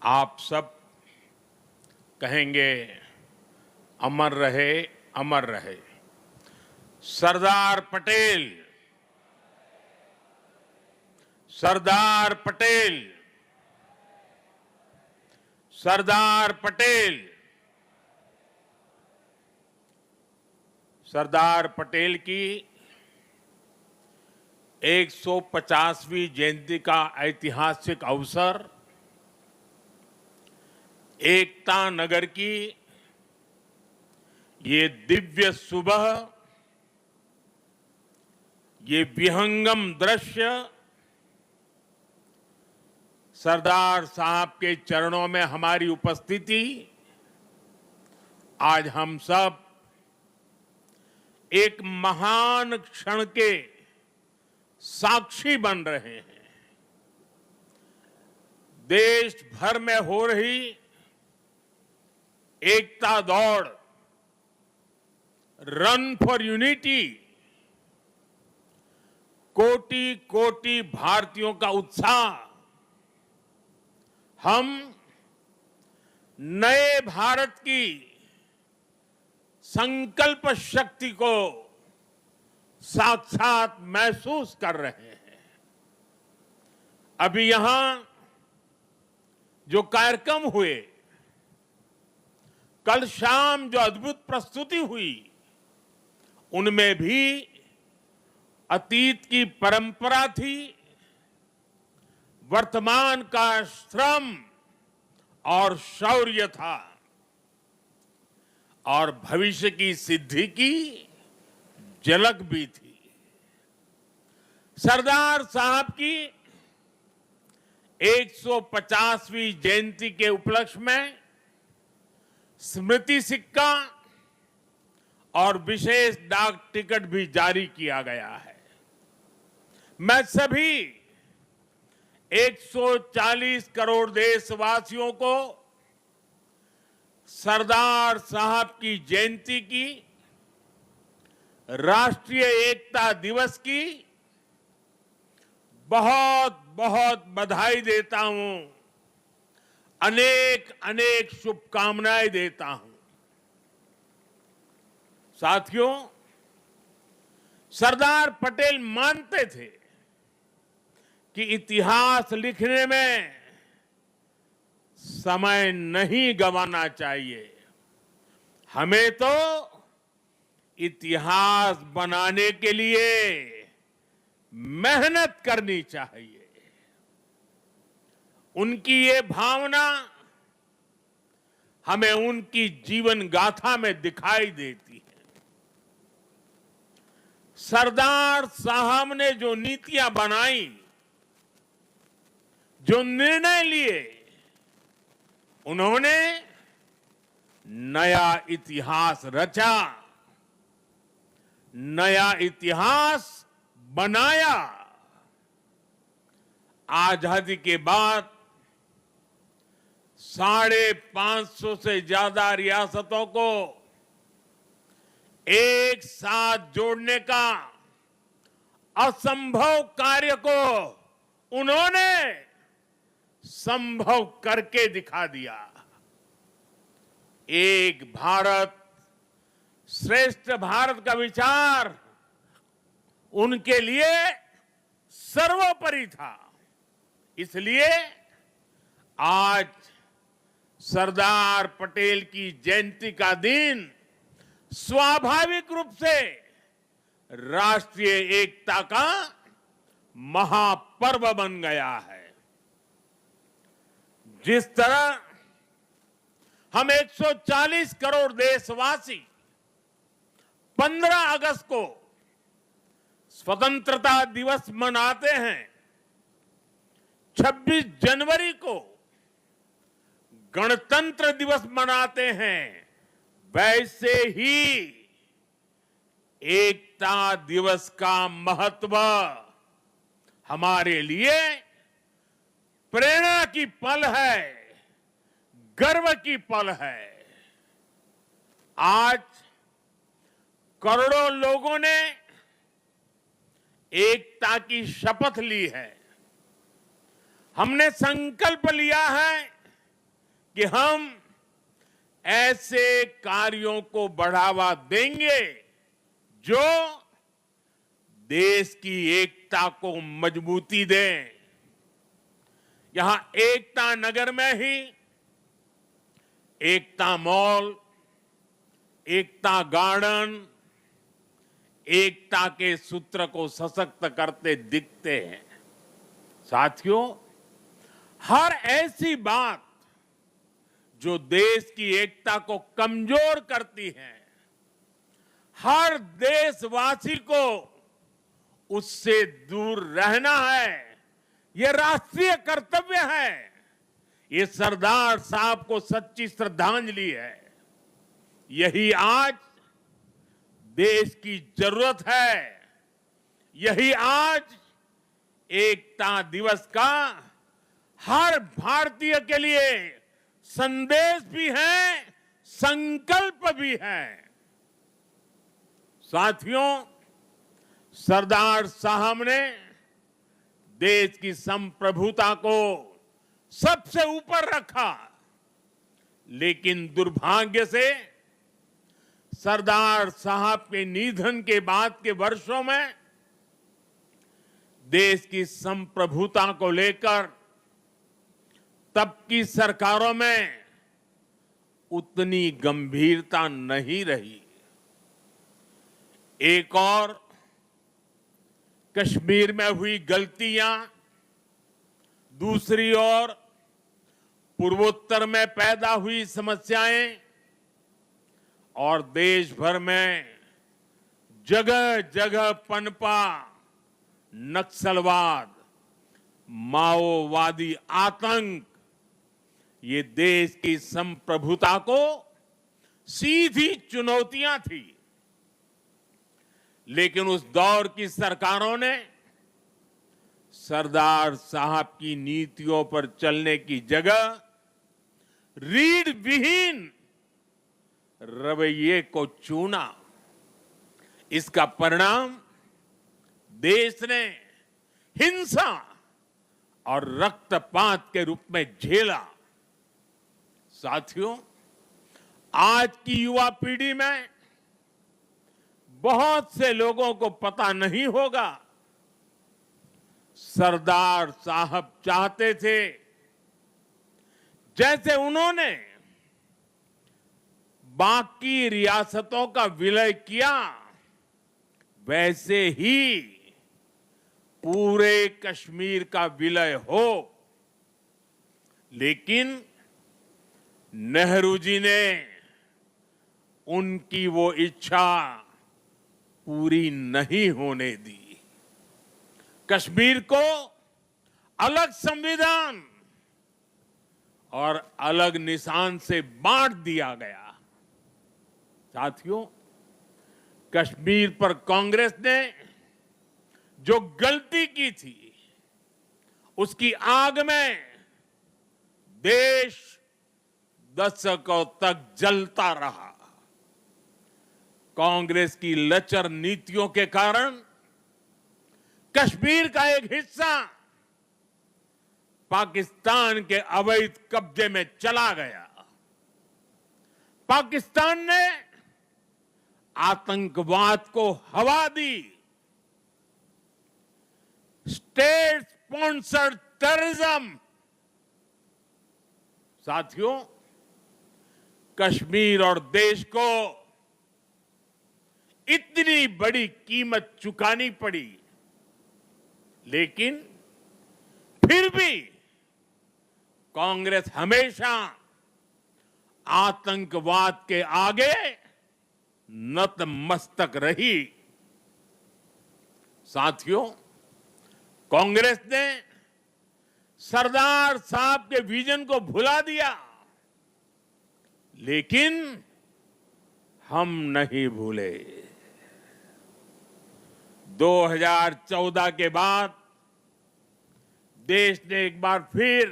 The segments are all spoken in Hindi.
आप सब कहेंगे अमर रहे, अमर रहे। सरदार पटेल, सरदार पटेल, सरदार पटेल। सरदार पटेल की 150वीं जयंती का ऐतिहासिक अवसर एकता नगर की ये दिव्य सुबह, ये विहंगम दृश्य सरदार साहब के चरणों में हमारी उपस्थिति आज हम सब एक महान क्षण के साक्षी बन रहे हैं। देश भर में हो रही एकता दौड़, रन फॉर यूनिटी, कोटि कोटि भारतीयों का उत्साह हम नए भारत की संकल्प शक्ति को साक्षात महसूस कर रहे हैं। अभी यहां जो कार्यक्रम हुए, कल शाम जो अद्भुत प्रस्तुति हुई, उनमें भी अतीत की परंपरा थी, वर्तमान का श्रम और शौर्य था और भविष्य की सिद्धि की झलक भी थी। सरदार साहब की 150वीं जयंती के उपलक्ष्य में स्मृति सिक्का और विशेष डाक टिकट भी जारी किया गया है। मैं सभी 140 करोड़ देशवासियों को सरदार साहब की जयंती की, राष्ट्रीय एकता दिवस की बहुत बहुत बधाई देता हूं, अनेक अनेक शुभकामनाएं देता हूं। साथियों, सरदार पटेल मानते थे कि इतिहास लिखने में समय नहीं गंवाना चाहिए, हमें तो इतिहास बनाने के लिए मेहनत करनी चाहिए। उनकी ये भावना हमें उनकी जीवन गाथा में दिखाई देती है। सरदार साहब ने जो नीतियां बनाई, जो निर्णय लिए, उन्होंने नया इतिहास रचा, नया इतिहास बनाया। आजादी के बाद 550 से ज्यादा रियासतों को एक साथ जोड़ने का असंभव कार्य को उन्होंने संभव करके दिखा दिया। एक भारत श्रेष्ठ भारत का विचार उनके लिए सर्वोपरि था। इसलिए आज सरदार पटेल की जयंती का दिन स्वाभाविक रूप से राष्ट्रीय एकता का महापर्व बन गया है। जिस तरह हम 140 करोड़ देशवासी 15 अगस्त को स्वतंत्रता दिवस मनाते हैं, 26 जनवरी को गणतंत्र दिवस मनाते हैं, वैसे ही एकता दिवस का महत्व हमारे लिए प्रेरणा की पल है, गर्व की पल है। आज करोड़ों लोगों ने एकता की शपथ ली है। हमने संकल्प लिया है कि हम ऐसे कार्यों को बढ़ावा देंगे जो देश की एकता को मजबूती दें। यहां एकता नगर में ही एकता मॉल, एकता गार्डन, एकता के सूत्र को सशक्त करते दिखते हैं। साथियों, हर ऐसी बात जो देश की एकता को कमजोर करती है, हर देशवासी को उससे दूर रहना है। यह राष्ट्रीय कर्तव्य है। ये सरदार साहब को सच्ची श्रद्धांजलि है। यही आज देश की जरूरत है। यही आज एकता दिवस का हर भारतीय के लिए संदेश भी है, संकल्प भी है। साथियों, सरदार साहब ने देश की संप्रभुता को सबसे ऊपर रखा, लेकिन दुर्भाग्य से सरदार साहब के निधन के बाद के वर्षों में देश की संप्रभुता को लेकर तब की सरकारों में उतनी गंभीरता नहीं रही। एक और कश्मीर में हुई गलतियां, दूसरी ओर पूर्वोत्तर में पैदा हुई समस्याएं और देश भर में जगह जगह पनपा नक्सलवाद, माओवादी आतंक, ये देश की संप्रभुता को सीधी चुनौतियां थी। लेकिन उस दौर की सरकारों ने सरदार साहब की नीतियों पर चलने की जगह रीढ़ विहीन रवैये को चुना। इसका परिणाम देश ने हिंसा और रक्तपात के रूप में झेला। साथियों, आज की युवा पीढ़ी में बहुत से लोगों को पता नहीं होगा, सरदार साहब चाहते थे जैसे उन्होंने बाकी रियासतों का विलय किया, वैसे ही पूरे कश्मीर का विलय हो। लेकिन नेहरू जी ने उनकी वो इच्छा पूरी नहीं होने दी। कश्मीर को अलग संविधान और अलग निशान से बांट दिया गया। साथियों, कश्मीर पर कांग्रेस ने जो गलती की थी, उसकी आग में देश दशकों तक जलता रहा। कांग्रेस की लचर नीतियों के कारण कश्मीर का एक हिस्सा पाकिस्तान के अवैध कब्जे में चला गया। पाकिस्तान ने आतंकवाद को हवा दी। State sponsored terrorism. साथियों, कश्मीर और देश को इतनी बड़ी कीमत चुकानी पड़ी, लेकिन फिर भी कांग्रेस हमेशा आतंकवाद के आगे नतमस्तक रही। साथियों, कांग्रेस ने सरदार साहब के विजन को भुला दिया, लेकिन हम नहीं भूले। 2014 के बाद देश ने एक बार फिर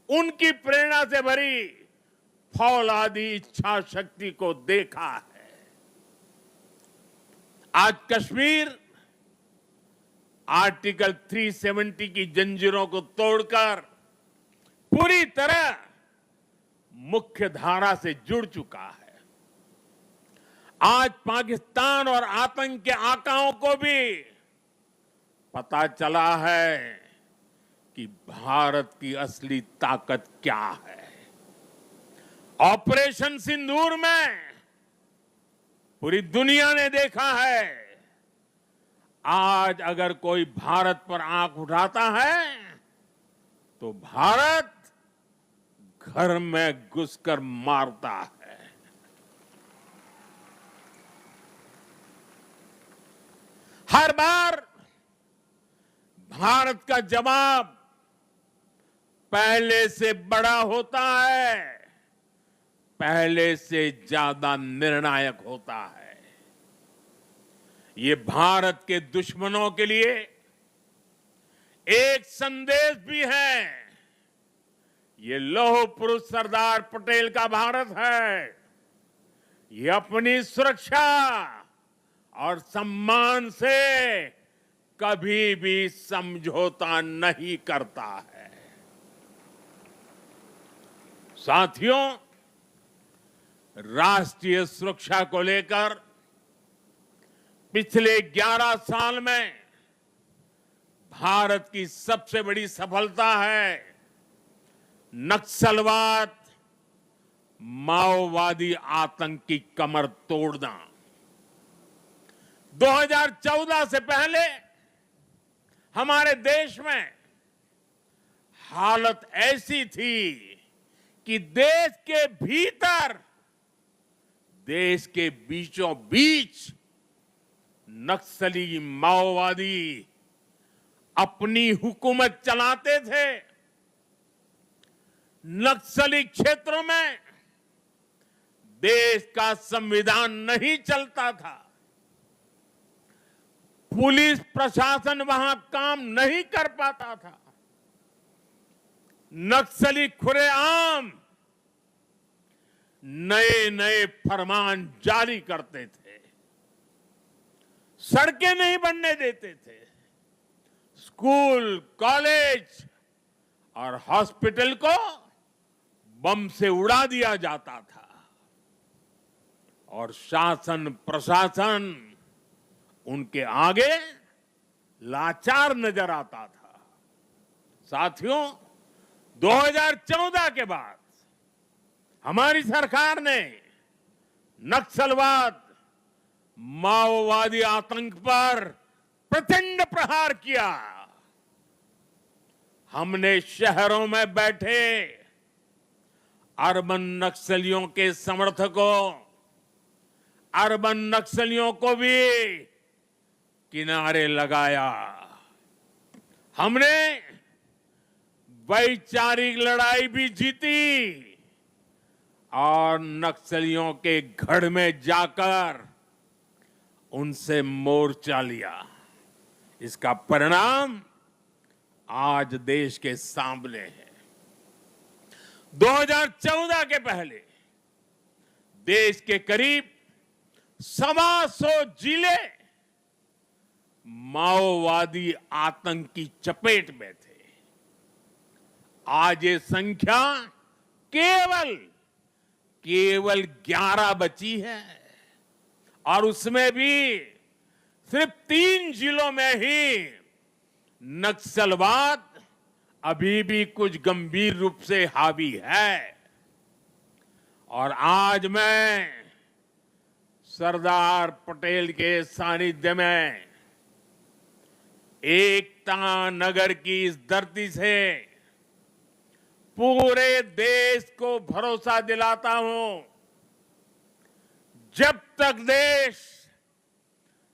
उनकी प्रेरणा से भरी फौलादी इच्छा शक्ति को देखा है। आज कश्मीर आर्टिकल 370 की जंजीरों को तोड़कर पूरी तरह मुख्य धारा से जुड़ चुका है। आज पाकिस्तान और आतंक के आकाओं को भी पता चला है कि भारत की असली ताकत क्या है। ऑपरेशन सिंदूर में पूरी दुनिया ने देखा है, आज अगर कोई भारत पर आंख उठाता है तो भारत घर में घुसकर मारता है। हर बार भारत का जवाब पहले से बड़ा होता है, पहले से ज्यादा निर्णायक होता है। ये भारत के दुश्मनों के लिए एक संदेश भी है। ये लौह पुरुष सरदार पटेल का भारत है। ये अपनी सुरक्षा और सम्मान से कभी भी समझौता नहीं करता है। साथियों, राष्ट्रीय सुरक्षा को लेकर पिछले 11 साल में भारत की सबसे बड़ी सफलता है नक्सलवाद, माओवादी आतंक की कमर तोड़ना। 2014 से पहले हमारे देश में हालत ऐसी थी कि देश के भीतर, देश के बीचों बीच नक्सली माओवादी अपनी हुकूमत चलाते थे। नक्सली क्षेत्रों में देश का संविधान नहीं चलता था, पुलिस प्रशासन वहां काम नहीं कर पाता था। नक्सली खुलेआम नए नए फरमान जारी करते थे, सड़कें नहीं बनने देते थे, स्कूल, कॉलेज और हॉस्पिटल को बम से उड़ा दिया जाता था और शासन प्रशासन उनके आगे लाचार नजर आता था। साथियों, 2014 के बाद हमारी सरकार ने नक्सलवाद, माओवादी आतंक पर प्रचंड प्रहार किया। हमने शहरों में बैठे अर्बन नक्सलियों के समर्थकों, अर्बन नक्सलियों को भी किनारे लगाया। हमने वैचारिक लड़ाई भी जीती और नक्सलियों के गढ़ में जाकर उनसे मोर्चा लिया। इसका परिणाम आज देश के सामने है। 2014 के पहले देश के करीब 125 जिले माओवादी आतंक की चपेट में थे। आज ये संख्या केवल 11 बची है और उसमें भी सिर्फ 3 जिलों में ही नक्सलवाद अभी भी कुछ गंभीर रूप से हावी है। और आज मैं सरदार पटेल के सानिध्य में एकता नगर की इस धरती से पूरे देश को भरोसा दिलाता हूं, जब तक देश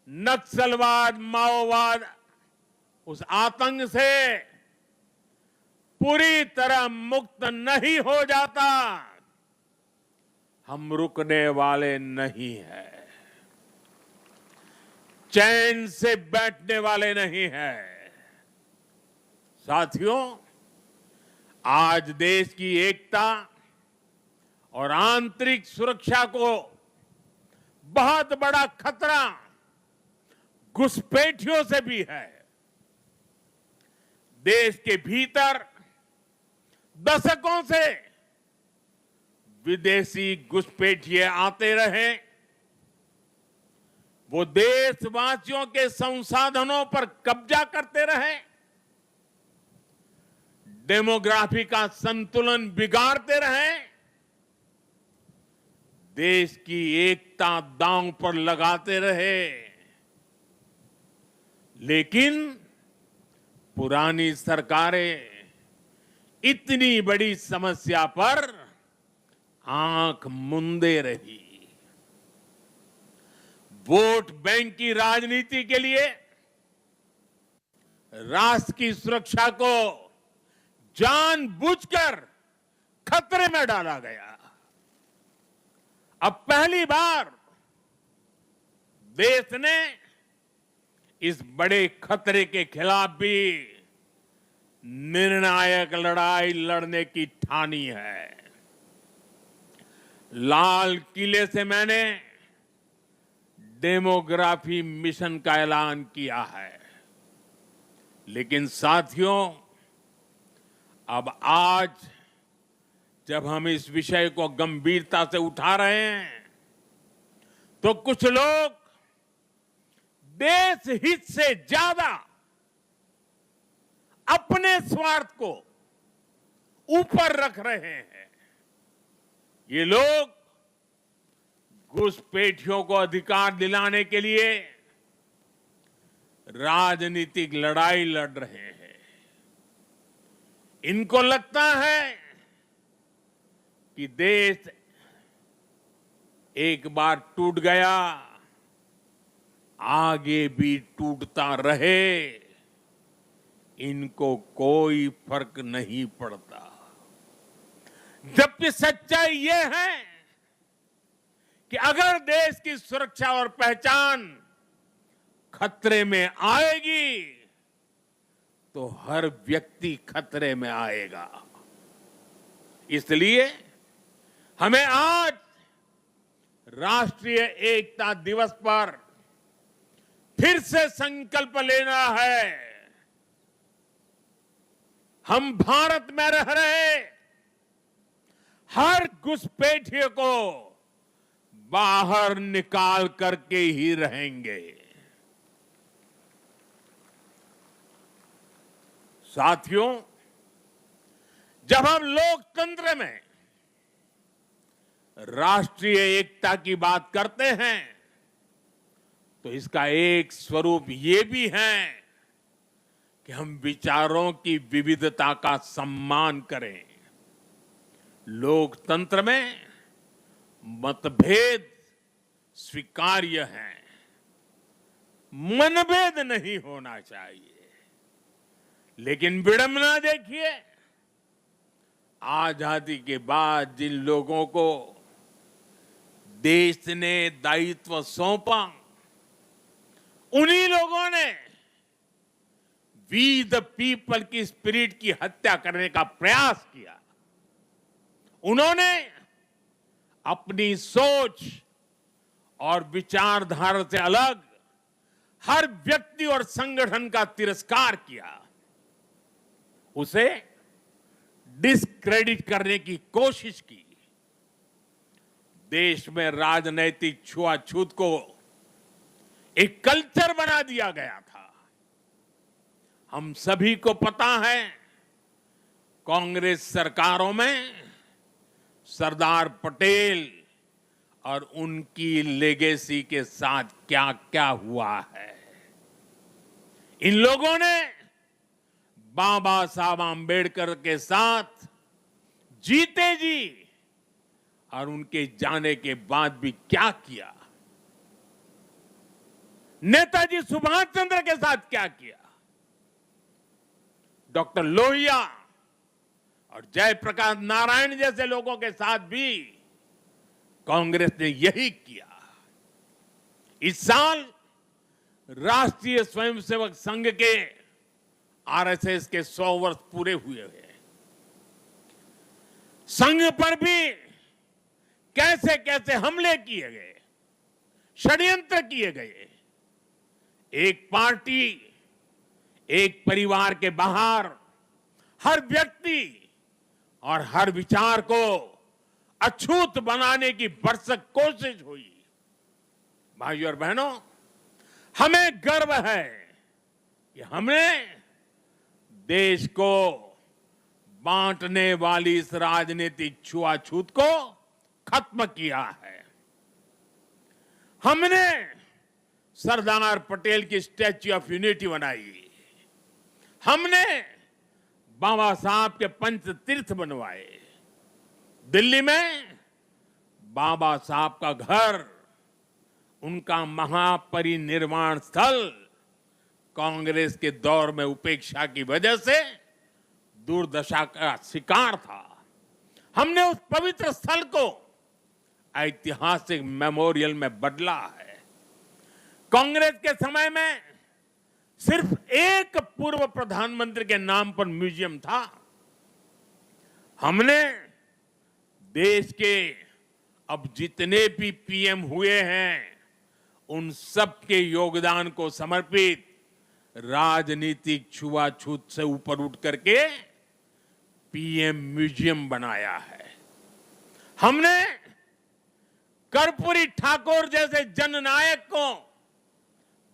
नक्सलवाद, माओवाद, उस आतंक से पूरी तरह मुक्त नहीं हो जाता, हम रुकने वाले नहीं हैं, चैन से बैठने वाले नहीं हैं। साथियों, आज देश की एकता और आंतरिक सुरक्षा को बहुत बड़ा खतरा घुसपैठियों से भी है। देश के भीतर दशकों से विदेशी घुसपैठिए आते रहे, वो देशवासियों के संसाधनों पर कब्जा करते रहे, डेमोग्राफी का संतुलन बिगाड़ते रहे, देश की एकता दांव पर लगाते रहे, लेकिन पुरानी सरकारें इतनी बड़ी समस्या पर आंख मूंदे रही। वोट बैंक की राजनीति के लिए राष्ट्र की सुरक्षा को जानबूझकर खतरे में डाला गया। अब पहली बार देश ने इस बड़े खतरे के खिलाफ भी निर्णायक लड़ाई लड़ने की ठानी है। लाल किले से मैंने डेमोग्राफी मिशन का ऐलान किया है, लेकिन साथियों, अब आज जब हम इस विषय को गंभीरता से उठा रहे हैं, तो कुछ लोग देश हित से ज्यादा अपने स्वार्थ को ऊपर रख रहे हैं। ये लोग घुसपैठियों को अधिकार दिलाने के लिए राजनीतिक लड़ाई लड़ रहे हैं। इनको लगता है कि देश एक बार टूट गया, आगे भी टूटता रहे, इनको कोई फर्क नहीं पड़ता। जबकि सच्चाई ये है कि अगर देश की सुरक्षा और पहचान खतरे में आएगी, तो हर व्यक्ति खतरे में आएगा। इसलिए हमें आज राष्ट्रीय एकता दिवस पर फिर से संकल्प लेना है। हम भारत में रह रहे हर घुसपैठिए को बाहर निकाल करके ही रहेंगे। साथियों, जब हम लोकतंत्र में राष्ट्रीय एकता की बात करते हैं, तो इसका एक स्वरूप ये भी है कि हम विचारों की विविधता का सम्मान करें। लोकतंत्र में मतभेद स्वीकार्य है, मनभेद नहीं होना चाहिए। लेकिन विडंबना देखिए, आजादी के बाद जिन लोगों को देश ने दायित्व सौंपा, उन्हीं लोगों ने वी द पीपल की स्पिरिट की हत्या करने का प्रयास किया। उन्होंने अपनी सोच और विचारधारा से अलग हर व्यक्ति और संगठन का तिरस्कार किया, उसे डिस्क्रेडिट करने की कोशिश की। देश में राजनैतिक छुआछूत को एक कल्चर बना दिया गया था। हम सभी को पता है, कांग्रेस सरकारों में सरदार पटेल और उनकी लेगेसी के साथ क्या क्या हुआ है। इन लोगों ने बाबा साहब आंबेडकर के साथ जीते जी और उनके जाने के बाद भी क्या किया, नेताजी सुभाष चंद्र के साथ क्या किया, डॉक्टर लोहिया और जयप्रकाश नारायण जैसे लोगों के साथ भी कांग्रेस ने यही किया। इस साल राष्ट्रीय स्वयंसेवक संघ के आरएसएस के 100 वर्ष पूरे हुए हैं। संघ पर भी कैसे कैसे हमले किए गए, षड्यंत्र किए गए। एक पार्टी, एक परिवार के बाहर हर व्यक्ति और हर विचार को अछूत बनाने की भरसक कोशिश हुई। भाइयों और बहनों, हमें गर्व है कि हमने देश को बांटने वाली इस राजनीतिक छुआछूत को खत्म किया है। हमने सरदार पटेल की स्टैच्यू ऑफ यूनिटी बनाई। हमने बाबा साहब के पंच तीर्थ बनवाए। दिल्ली में बाबा साहब का घर, उनका महापरिनिर्वाण स्थल कांग्रेस के दौर में उपेक्षा की वजह से दुर्दशा का शिकार था। हमने उस पवित्र स्थल को ऐतिहासिक मेमोरियल में बदला है। कांग्रेस के समय में सिर्फ एक पूर्व प्रधानमंत्री के नाम पर म्यूजियम था। हमने देश के अब जितने भी पीएम हुए हैं, उन सब के योगदान को समर्पित राजनीतिक छुआछूत से ऊपर उठ करके पीएम म्यूजियम बनाया है। हमने कर्पूरी ठाकुर जैसे जननायक को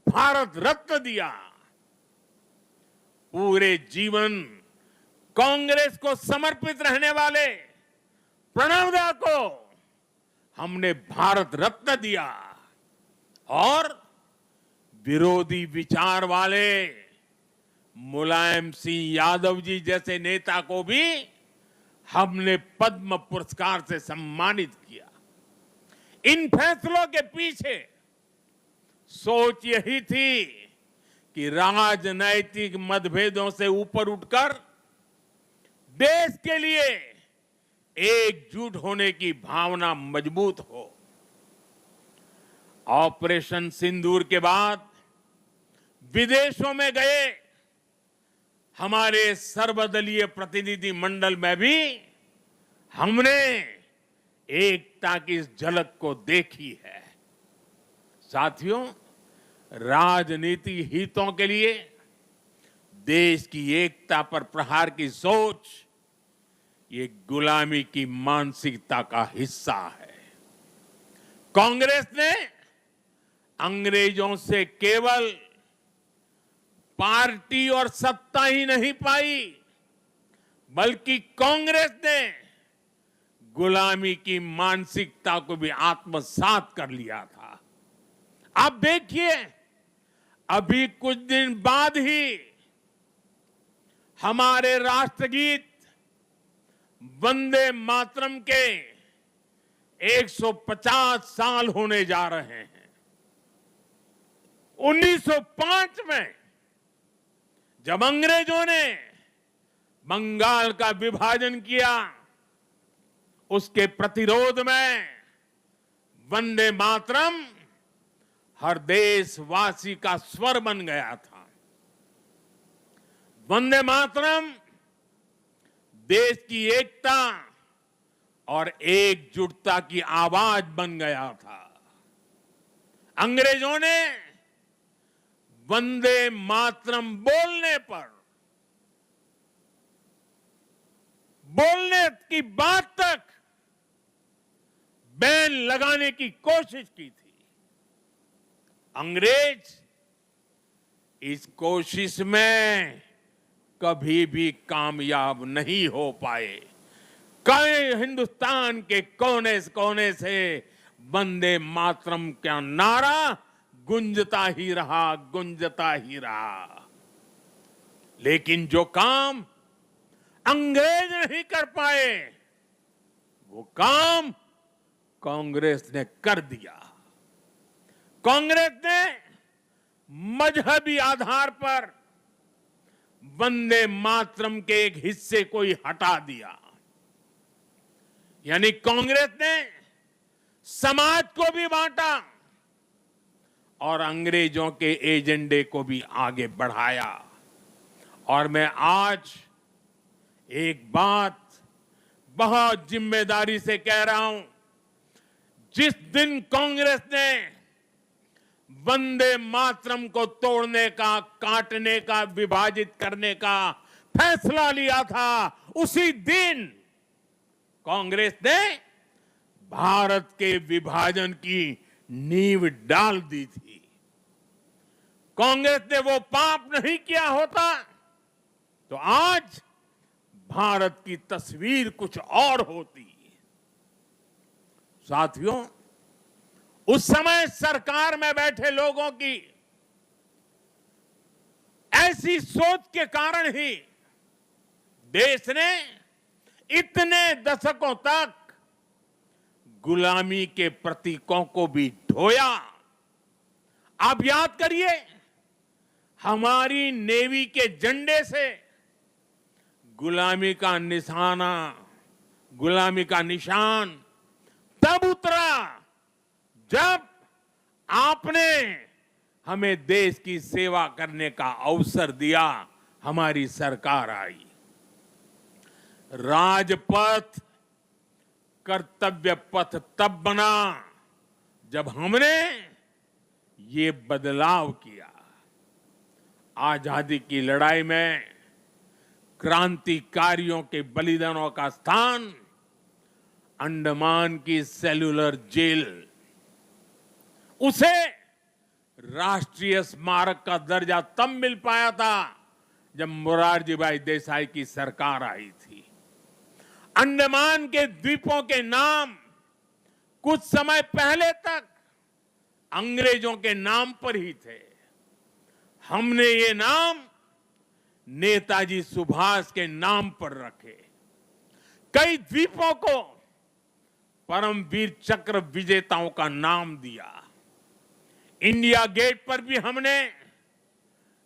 भारत रत्न दिया। पूरे जीवन कांग्रेस को समर्पित रहने वाले प्रणब दा को हमने भारत रत्न दिया और विरोधी विचार वाले मुलायम सिंह यादव जी जैसे नेता को भी हमने पद्म पुरस्कार से सम्मानित किया। इन फैसलों के पीछे सोच यही थी कि राजनैतिक मतभेदों से ऊपर उठकर देश के लिए एकजुट होने की भावना मजबूत हो। ऑपरेशन सिंदूर के बाद विदेशों में गए हमारे सर्वदलीय प्रतिनिधि मंडल में भी हमने एकता की इस झलक को देखी है। साथियों, राजनीतिक हितों के लिए देश की एकता पर प्रहार की सोच ये गुलामी की मानसिकता का हिस्सा है। कांग्रेस ने अंग्रेजों से केवल पार्टी और सत्ता ही नहीं पाई, बल्कि कांग्रेस ने गुलामी की मानसिकता को भी आत्मसात कर लिया था। आप देखिए, अभी कुछ दिन बाद ही हमारे राष्ट्रगीत वंदे मातरम के 150 साल होने जा रहे हैं। 1905 में जब अंग्रेजों ने बंगाल का विभाजन किया, उसके प्रतिरोध में वंदे मातरम हर देशवासी का स्वर बन गया था। वंदे मातरम देश की एकता और एकजुटता की आवाज बन गया था। अंग्रेजों ने वंदे मातरम बोलने की बात तक बैन लगाने की कोशिश की थी। अंग्रेज इस कोशिश में कभी भी कामयाब नहीं हो पाए। कई हिंदुस्तान के कोने से वंदे मातरम का नारा गुंजता ही रहा। लेकिन जो काम अंग्रेज नहीं कर पाए, वो काम कांग्रेस ने कर दिया। कांग्रेस ने मजहबी आधार पर वंदे मातरम के एक हिस्से को ही हटा दिया। यानी कांग्रेस ने समाज को भी बांटा और अंग्रेजों के एजेंडे को भी आगे बढ़ाया। और मैं आज एक बात बहुत जिम्मेदारी से कह रहा हूं, जिस दिन कांग्रेस ने वंदे मातरम को तोड़ने का, काटने का, विभाजित करने का फैसला लिया था, उसी दिन कांग्रेस ने भारत के विभाजन की नींव डाल दी थी। कांग्रेस ने वो पाप नहीं किया होता तो आज भारत की तस्वीर कुछ और होती। साथियों, उस समय सरकार में बैठे लोगों की ऐसी सोच के कारण ही देश ने इतने दशकों तक गुलामी के प्रतीकों को भी ढोया। आप याद करिए, हमारी नेवी के झंडे से गुलामी का निशाना, गुलामी का निशान तब उतरा जब आपने हमें देश की सेवा करने का अवसर दिया। हमारी सरकार आई। राजपथ कर्तव्य पथ तब बना जब हमने ये बदलाव किया। आजादी की लड़ाई में क्रांतिकारियों के बलिदानों का स्थान अंडमान की सेल्यूलर जेल, उसे राष्ट्रीय स्मारक का दर्जा तब मिल पाया था जब मोरारजी भाई देसाई की सरकार आई थी। अंडमान के द्वीपों के नाम कुछ समय पहले तक अंग्रेजों के नाम पर ही थे। हमने ये नाम नेताजी सुभाष के नाम पर रखे। कई द्वीपों को परमवीर चक्र विजेताओं का नाम दिया। इंडिया गेट पर भी हमने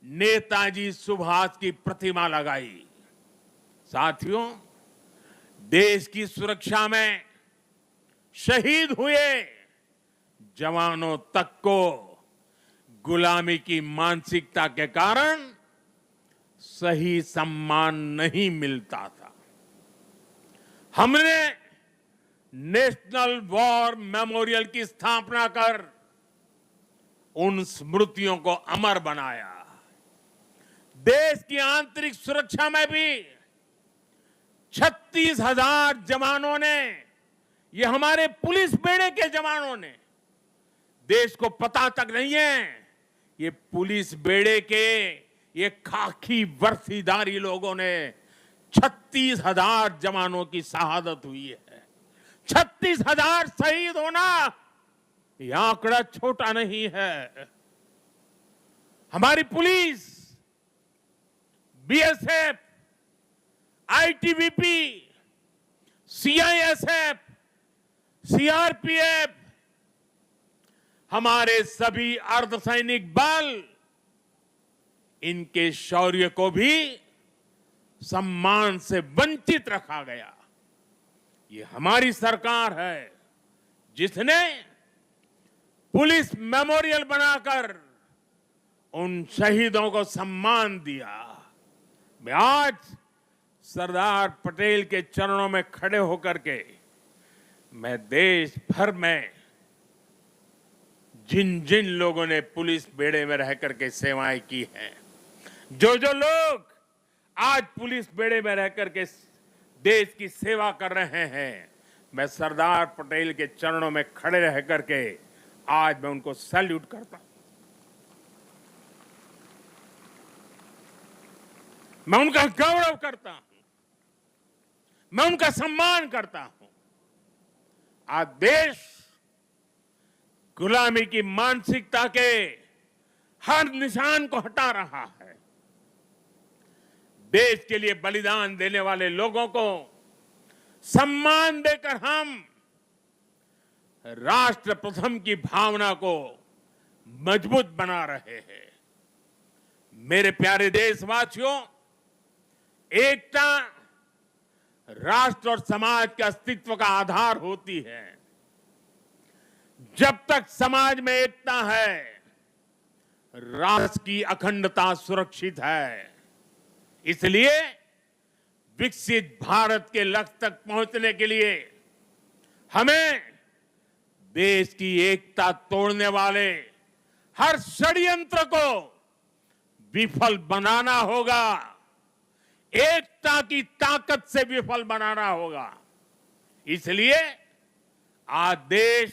नेताजी सुभाष की प्रतिमा लगाई। साथियों, देश की सुरक्षा में शहीद हुए जवानों तक को गुलामी की मानसिकता के कारण सही सम्मान नहीं मिलता था। हमने नेशनल वॉर मेमोरियल की स्थापना कर उन स्मृतियों को अमर बनाया। देश की आंतरिक सुरक्षा में भी 36,000 जवानों ने, ये हमारे पुलिस बेड़े के जवानों ने, देश को पता तक नहीं है, ये पुलिस बेड़े के ये खाकी वर्दीधारी लोगों ने 36,000 जवानों की शहादत हुई है। 36,000 शहीद होना यह आंकड़ा छोटा नहीं है। हमारी police, BSF, ITBP, CISF, CRPF, हमारे सभी अर्धसैनिक बल, इनके शौर्य को भी सम्मान से वंचित रखा गया। ये हमारी सरकार है जिसने पुलिस मेमोरियल बनाकर उन शहीदों को सम्मान दिया। मैं आज सरदार पटेल के चरणों में खड़े होकर के मैं देश भर में जिन जिन लोगों ने पुलिस बेड़े में रह करके सेवाएं की हैं, जो जो लोग आज पुलिस बेड़े में रह करके देश की सेवा कर रहे हैं, मैं सरदार पटेल के चरणों में खड़े रह करके आज मैं उनको सैल्यूट करता हूं। मैं उनका गौरव करता हूं, मैं उनका सम्मान करता हूं। आज देश गुलामी की मानसिकता के हर निशान को हटा रहा है। देश के लिए बलिदान देने वाले लोगों को सम्मान देकर हम राष्ट्र प्रथम की भावना को मजबूत बना रहे हैं। मेरे प्यारे देशवासियों, एकता राष्ट्र और समाज के अस्तित्व का आधार होती है। जब तक समाज में एकता है, राष्ट्र की अखंडता सुरक्षित है। इसलिए विकसित भारत के लक्ष्य तक पहुंचने के लिए हमें देश की एकता तोड़ने वाले हर षड्यंत्र को विफल बनाना होगा, एकता की ताकत से विफल बनाना होगा। इसलिए आज देश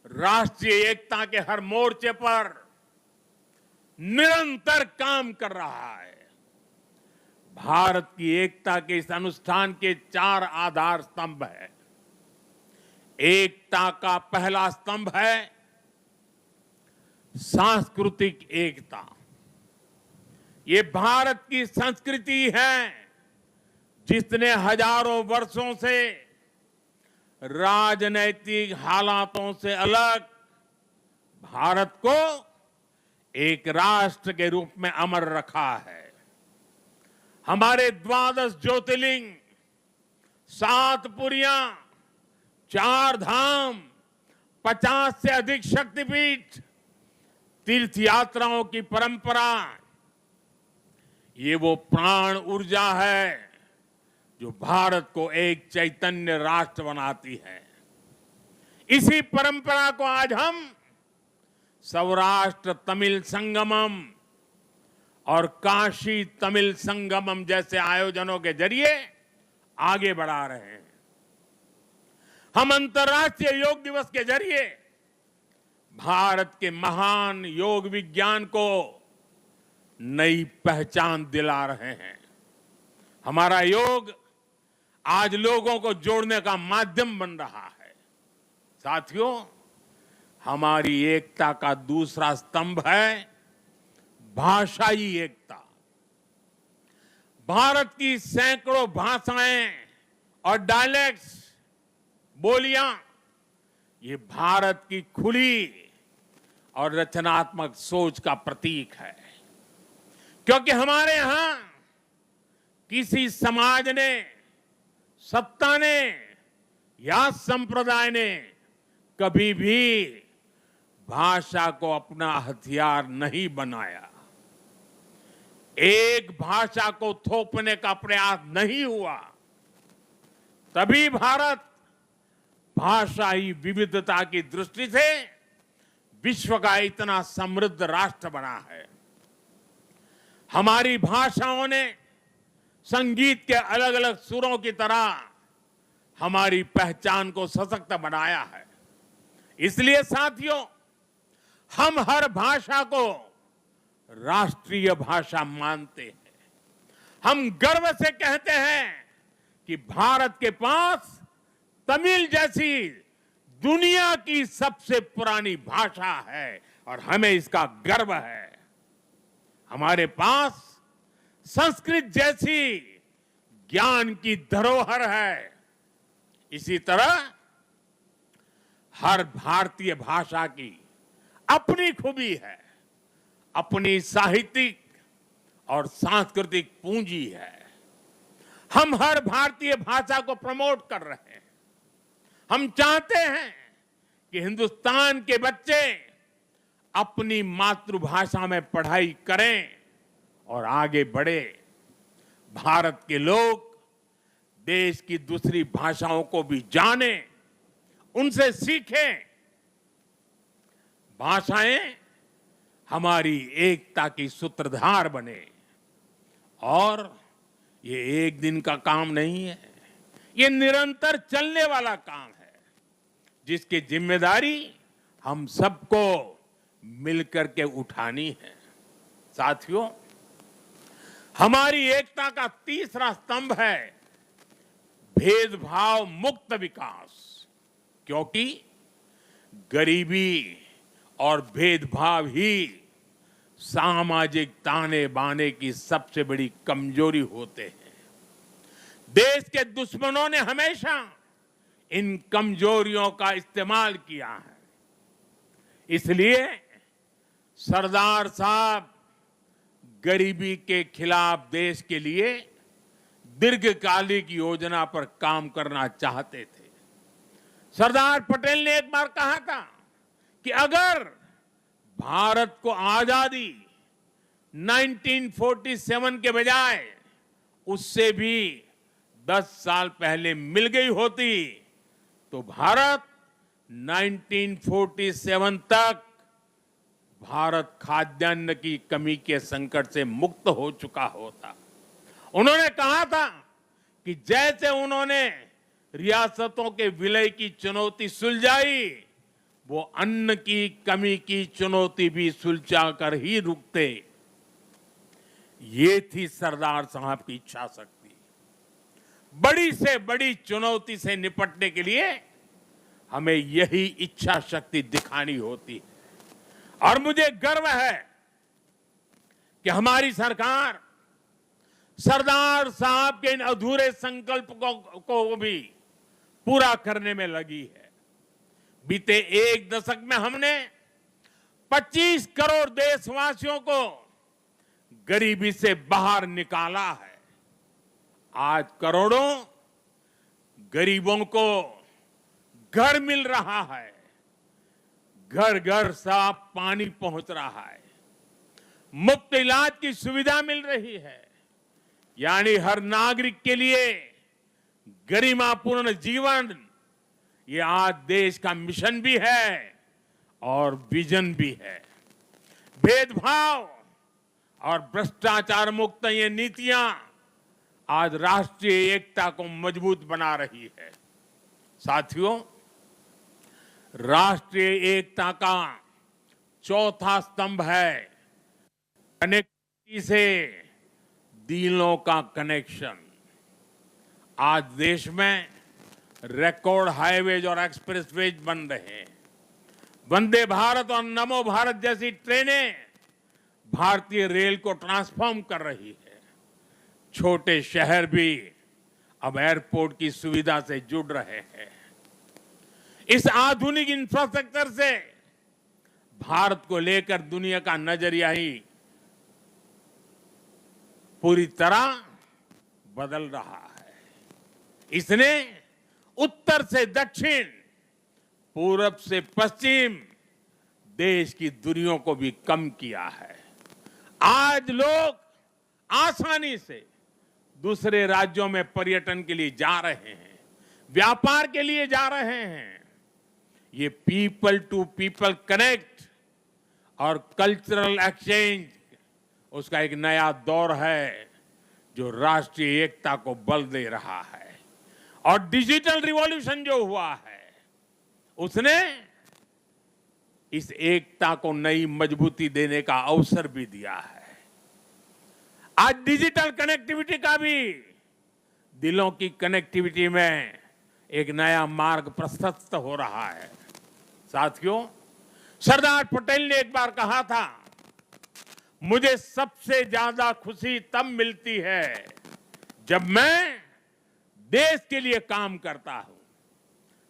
राष्ट्रीय एकता के हर मोर्चे पर निरंतर काम कर रहा है। भारत की एकता के इस अनुष्ठान के 4 आधार स्तंभ हैं। एकता का पहला स्तंभ है सांस्कृतिक एकता। ये भारत की संस्कृति है जिसने हजारों वर्षों से राजनैतिक हालातों से अलग भारत को एक राष्ट्र के रूप में अमर रखा है। हमारे 12 ज्योतिर्लिंग, 7 पुरियां, 4 धाम, 50 से अधिक शक्तिपीठ, तीर्थ यात्राओं की परंपरा, ये वो प्राण ऊर्जा है जो भारत को एक चैतन्य राष्ट्र बनाती है। इसी परंपरा को आज हम सौराष्ट्र तमिल संगमम और काशी तमिल संगमम जैसे आयोजनों के जरिए आगे बढ़ा रहे हैं। हम अंतर्राष्ट्रीय योग दिवस के जरिए भारत के महान योग विज्ञान को नई पहचान दिला रहे हैं। हमारा योग आज लोगों को जोड़ने का माध्यम बन रहा है। साथियों, हमारी एकता का दूसरा स्तंभ है भाषाई एकता। भारत की सैकड़ों भाषाएं और डायलेक्ट्स, बोलियां, ये भारत की खुली और रचनात्मक सोच का प्रतीक है। क्योंकि हमारे यहां किसी समाज ने, सत्ता ने या संप्रदाय ने कभी भी भाषा को अपना हथियार नहीं बनाया। एक भाषा को थोपने का प्रयास नहीं हुआ। तभी भारत भाषाई विविधता की दृष्टि से विश्व का इतना समृद्ध राष्ट्र बना है। हमारी भाषाओं ने संगीत के अलग अलग सुरों की तरह हमारी पहचान को सशक्त बनाया है। इसलिए साथियों, हम हर भाषा को राष्ट्रीय भाषा मानते हैं। हम गर्व से कहते हैं कि भारत के पास तमिल जैसी दुनिया की सबसे पुरानी भाषा है और हमें इसका गर्व है। हमारे पास संस्कृत जैसी ज्ञान की धरोहर है। इसी तरह हर भारतीय भाषा की अपनी खूबी है, अपनी साहित्यिक और सांस्कृतिक पूंजी है। हम हर भारतीय भाषा को प्रमोट कर रहे हैं। हम चाहते हैं कि हिंदुस्तान के बच्चे अपनी मातृभाषा में पढ़ाई करें और आगे बढ़े। भारत के लोग देश की दूसरी भाषाओं को भी जानें, उनसे सीखें। भाषाएं हमारी एकता की सूत्रधार बने। और ये एक दिन का काम नहीं है, ये निरंतर चलने वाला काम है जिसकी जिम्मेदारी हम सबको मिलकर के उठानी है। साथियों, हमारी एकता का तीसरा स्तंभ है भेदभाव मुक्त विकास। क्योंकि गरीबी और भेदभाव ही सामाजिक ताने बाने की सबसे बड़ी कमजोरी होते हैं। देश के दुश्मनों ने हमेशा इन कमजोरियों का इस्तेमाल किया है। इसलिए सरदार साहब गरीबी के खिलाफ देश के लिए दीर्घकालिक योजना पर काम करना चाहते थे। सरदार पटेल ने एक बार कहा था कि अगर भारत को आजादी 1947 के बजाय उससे भी 10 साल पहले मिल गई होती तो भारत 1947 तक भारत खाद्यान्न की कमी के संकट से मुक्त हो चुका होता। उन्होंने कहा था कि जैसे उन्होंने रियासतों के विलय की चुनौती सुलझाई, वो अन्न की कमी की चुनौती भी सुलझा कर ही रुकते। ये थी सरदार साहब की इच्छा शक्ति। बड़ी से बड़ी चुनौती से निपटने के लिए हमें यही इच्छा शक्ति दिखानी होती है। और मुझे गर्व है कि हमारी सरकार सरदार साहब के इन अधूरे संकल्प को भी पूरा करने में लगी है। बीते एक दशक में हमने 25 करोड़ देशवासियों को गरीबी से बाहर निकाला है। आज करोड़ों गरीबों को घर मिल रहा है, घर घर साफ पानी पहुंच रहा है, मुफ्त इलाज की सुविधा मिल रही है। यानी हर नागरिक के लिए गरिमापूर्ण जीवन, ये आज देश का मिशन भी है और विजन भी है। भेदभाव और भ्रष्टाचार मुक्त ये नीतियां आज राष्ट्रीय एकता को मजबूत बना रही है। साथियों, राष्ट्रीय एकता का चौथा स्तंभ है कनेक्टिविटी से दिलों का कनेक्शन। आज देश में रिकॉर्ड हाईवेज और एक्सप्रेसवेज बन रहे हैं। वंदे भारत और नमो भारत जैसी ट्रेनें भारतीय रेल को ट्रांसफॉर्म कर रही है। छोटे शहर भी अब एयरपोर्ट की सुविधा से जुड़ रहे हैं। इस आधुनिक इंफ्रास्ट्रक्चर से भारत को लेकर दुनिया का नजरिया ही पूरी तरह बदल रहा है। इसने उत्तर से दक्षिण, पूरब से पश्चिम देश की दूरियों को भी कम किया है। आज लोग आसानी से दूसरे राज्यों में पर्यटन के लिए जा रहे हैं, व्यापार के लिए जा रहे हैं। ये पीपल टू पीपल कनेक्ट और कल्चरल एक्सचेंज, उसका एक नया दौर है जो राष्ट्रीय एकता को बल दे रहा है। और डिजिटल रिवॉल्यूशन जो हुआ है, उसने इस एकता को नई मजबूती देने का अवसर भी दिया है। आज डिजिटल कनेक्टिविटी का भी दिलों की कनेक्टिविटी में एक नया मार्ग प्रशस्त हो रहा है। साथियों, सरदार पटेल ने एक बार कहा था, मुझे सबसे ज्यादा खुशी तब मिलती है जब मैं देश के लिए काम करता हूं।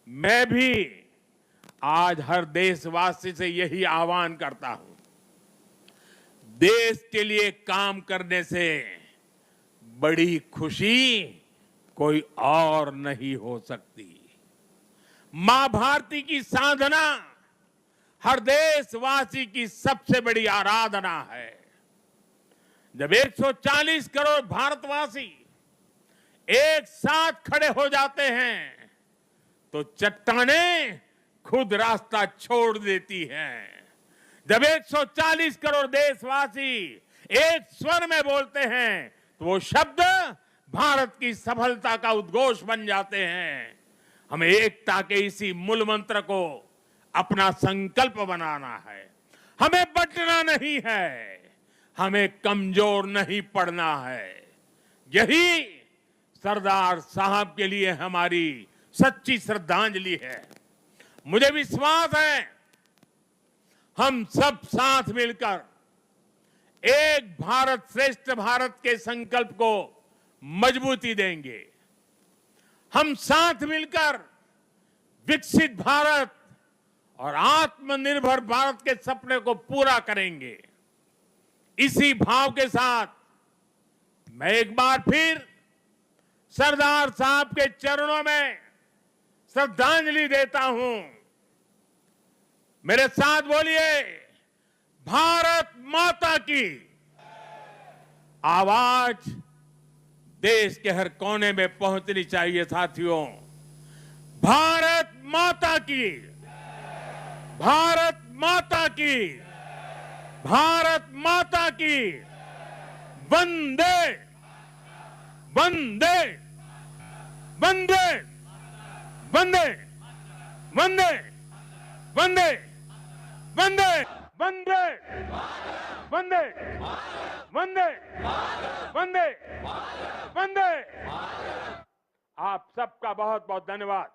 मैं भी आज हर देशवासी से यही आह्वान करता हूं, देश के लिए काम करने से बड़ी खुशी कोई और नहीं हो सकती। मां भारती की साधना हर देशवासी की सबसे बड़ी आराधना है। जब 140 करोड़ भारतवासी एक साथ खड़े हो जाते हैं तो चट्टानें खुद रास्ता छोड़ देती हैं। जब 140 करोड़ देशवासी एक स्वर में बोलते हैं तो वो शब्द भारत की सफलता का उद्घोष बन जाते हैं। हमें एकता के इसी मूल मंत्र को अपना संकल्प बनाना है। हमें बंटना नहीं है, हमें कमजोर नहीं पड़ना है। यही सरदार साहब के लिए हमारी सच्ची श्रद्धांजलि है। मुझे विश्वास है हम सब साथ मिलकर एक भारत श्रेष्ठ भारत के संकल्प को मजबूती देंगे। हम साथ मिलकर विकसित भारत और आत्मनिर्भर भारत के सपने को पूरा करेंगे। इसी भाव के साथ मैं एक बार फिर सरदार साहब के चरणों में श्रद्धांजलि देता हूं। मेरे साथ बोलिए, भारत माता की। आवाज देश के हर कोने में पहुंचनी चाहिए। साथियों, भारत माता की, भारत माता की, भारत माता की। वंदे वंदे वंदे वंदे वंदे वंदे वंदे वंदे वंदे वंदे वंदे वंदे। आप सबका बहुत बहुत धन्यवाद।